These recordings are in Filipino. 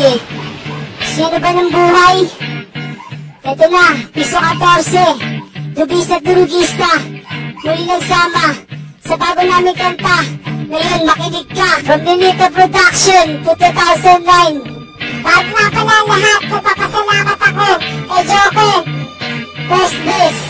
eh. Sino ba ng buhay? Ito na, Piso 14, Dubista at Durugista, muli nagsama sa bago namin kanta. Ngayon makinig ka, from Ninita Production to 2009. Bago nga pala lahat, nagpapasalamat ako kay Joker. First base.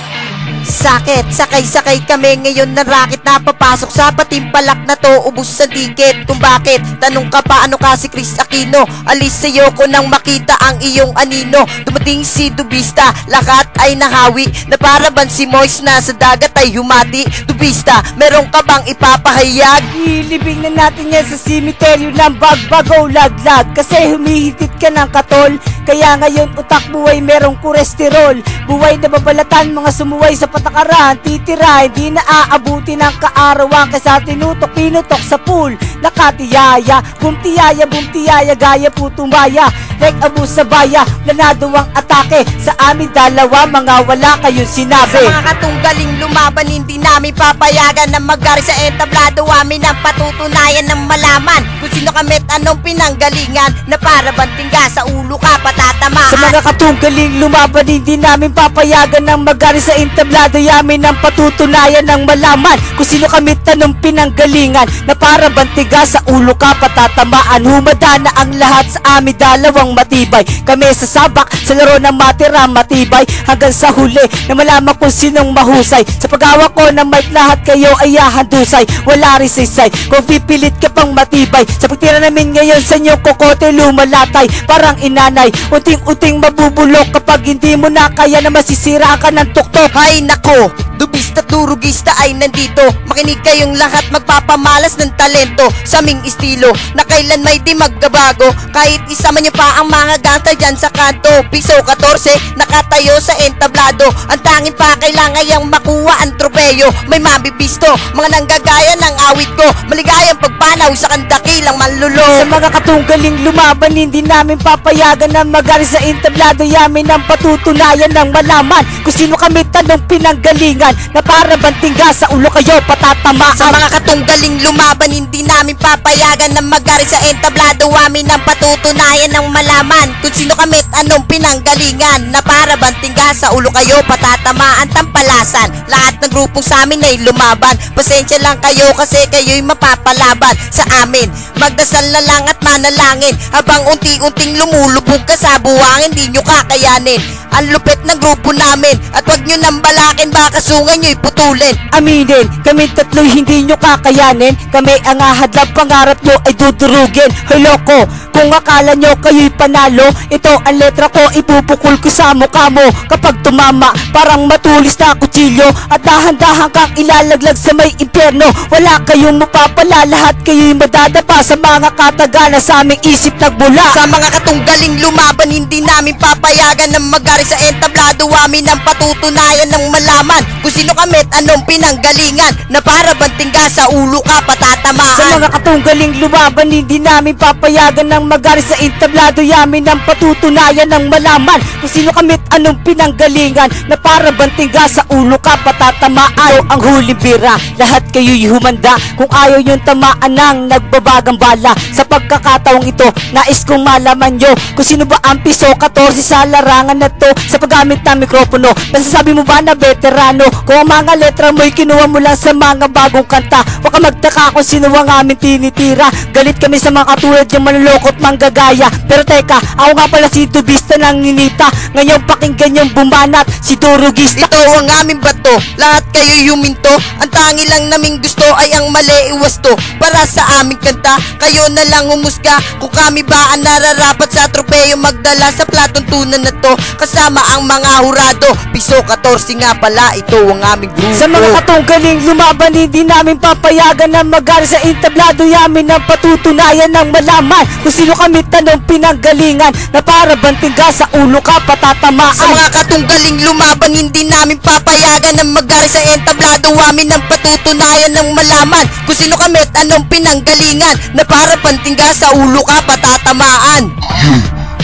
Sakit, sakay-sakay kami ngayon ng racket na papasok sa patimpalak na to, ubus sa ticket. Kung bakit, tanong ka pa ano ka si Chris Aquino. Alis sa'yo ko nang makita ang iyong anino. Dumating si Dubista, lahat ay nahawi, na paraban si Moise na sa dagat ay humati. Dubista, meron ka bang ipapahayag? Ilibing na natin yan sa simeteryo ng bagbago laglag, kasi humihitit ka ng katol. Kaya ngayon utak mo ay merong kolesterol. Buhay na babalatan, mga sumuway sa patakaran, titira, hindi na aabuti ng kaarawan. Kaysa tinutok, pinutok sa pool, nakatiyaya, bumtiyaya, gaya putumaya, like abu sa baya, planado ang atake. Sa amin dalawa, mga wala kayong sinabi. Sa mga katunggaling lumaban, hindi namin papayagan na magari sa entablado. Amin ang patutunayan ng malaman kung sino kami at anong pinanggalingan, na para bantingga sa ulo ka patatamaan. Sa mga katunggaling lumaban, hindi namin papayagan ng magari sa entablado. Yamin ang patutunayan ng malaman kung sino kami tanong pinanggalingan, na para bantiga sa ulo ka patatamaan. Humada na ang lahat sa amin dalawang matibay. Kami sasabak sa laro ng matira matibay, hanggang sa huli na malaman kung sinong mahusay. Sa paggawa ko ng mic, lahat kayo ay handusay, wala rin saysay kung pipilit ka pang matibay. Sa pagtira namin ngayon sa inyong kokote lumalatay, parang inanay, unting-unting mabubulok kapag hindi mo na kaya na masisira ka ng tuktok. Hay nako, Dubista at Durugista ay nandito. Makinig kayong lahat, magpapamalas ng talento sa aming estilo, na kailan may di magbabago. Kahit isama niyo pa ang mga gangsta dyan sa kanto. Piso 14, nakatayo sa entablado. Ang tanging pa kailangan yung makuha ang tropeyo. May mabibisto, mga nanggagaya ng awit ko, maligayang pagpanaw sa kandakilang manlulo. Sa mga katunggaling lumaban, hindi namin papayagan na magari sa entablado. Yamin ang patutunayan ng malaman kung sino kami tanong pinanggalingan, na para bantingga sa ulo kayo patatamaan. Sa mga katunggaling lumaban, hindi namin papayagan na magari sa entablado. Amin ang patutunayan ng malaman kung sino kami at anong pinanggalingan, na para bantingga sa ulo kayo patatamaan. Tampalasan, lahat ng grupong sa amin ay lumaban. Pasensya lang kayo kasi kayo'y mapapalaban sa amin. Magdasal na lang at manalangin habang unti-unting lumulubog ka sa buwangin, hindi nyo kakayanin ang lupit ng grupo namin. At wag nyo nang balakin, baka sungan nyo'y putulin. Aminin, kami tatlo'y hindi nyo kakayanin. Kami ang ahadlang pangarap nyo ay dudurugin. Hoy loko, kung akala nyo kayo'y panalo, ito ang letra ko, ipupukul ko sa mukha mo. Kapag tumama, parang matulis na kutsilyo, at dahan-dahan kang ilalaglag sa may impyerno. Wala kayong mapapala, lahat kayo'y madadapa sa mga katagana sa aming isip nagbula. Sa mga katunggaling lumaban, hindi namin papayagan na magari sa entablado. Amin ang patutunayan ng malaman kung sino kami at anong pinanggalingan, na para bantingga sa ulo ka patatamaan. Sa mga katunggaling lumaban, hindi namin papayagan ng magari sa entablado. Yamin ang patutunayan ng malaman kung sino kami at anong pinanggalingan, na para bantingga sa ulo ka patatamaan. Ang huling bira, lahat kayo'y humanda. Kung ayaw yung tamaan ng nagbabagang bala, sa pagkakataong ito, nais kong malaman nyo kung sino ba ang Piso 14 sa larangan na to. Sa paggamit ng mikropono, masasabi mo ba na veterano? Kung ang mga letra mo'y kinuha mo lang sa mga bagong kanta, huwag ka magtaka kung sino ang aming tinitira. Galit kami sa mga katulad yung manlolokot manggagaya. Pero teka, ako nga pala si Dubista ng Ninita. Ngayon pakinggan yung bumanat, si Durugista. Ito ang aming bato, lahat kayo'y huminto. Ang tangi lang naming gusto ay ang mali iwasto. Para sa aming kanta, kayo na lang humusga kung kami ba ang nararapat sa tropeyo magdala sa platuntunan na to, kasama ang mga hurado. Piso 14 nga pala, ito ang aming grupo. Sa mga katunggaling lumaban, hindi namin papayagan na magari sa entablado. Yamin ang patutunayan ng malaman kung sino kami tanong pinanggalingan, na para bantingga sa ulo ka patatamaan. Sa mga katunggaling lumaban, hindi namin papayagan na magari sa entablado. Amin ang patutunayan ng malaman kung sino kami at anong pinanggalingan, na para bantingga sa ulo ka patatamaan.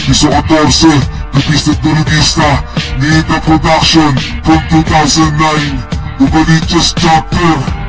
Piso 14, Dubista at Durugista, Ninita Production from 2009, Uvaliches Chapter.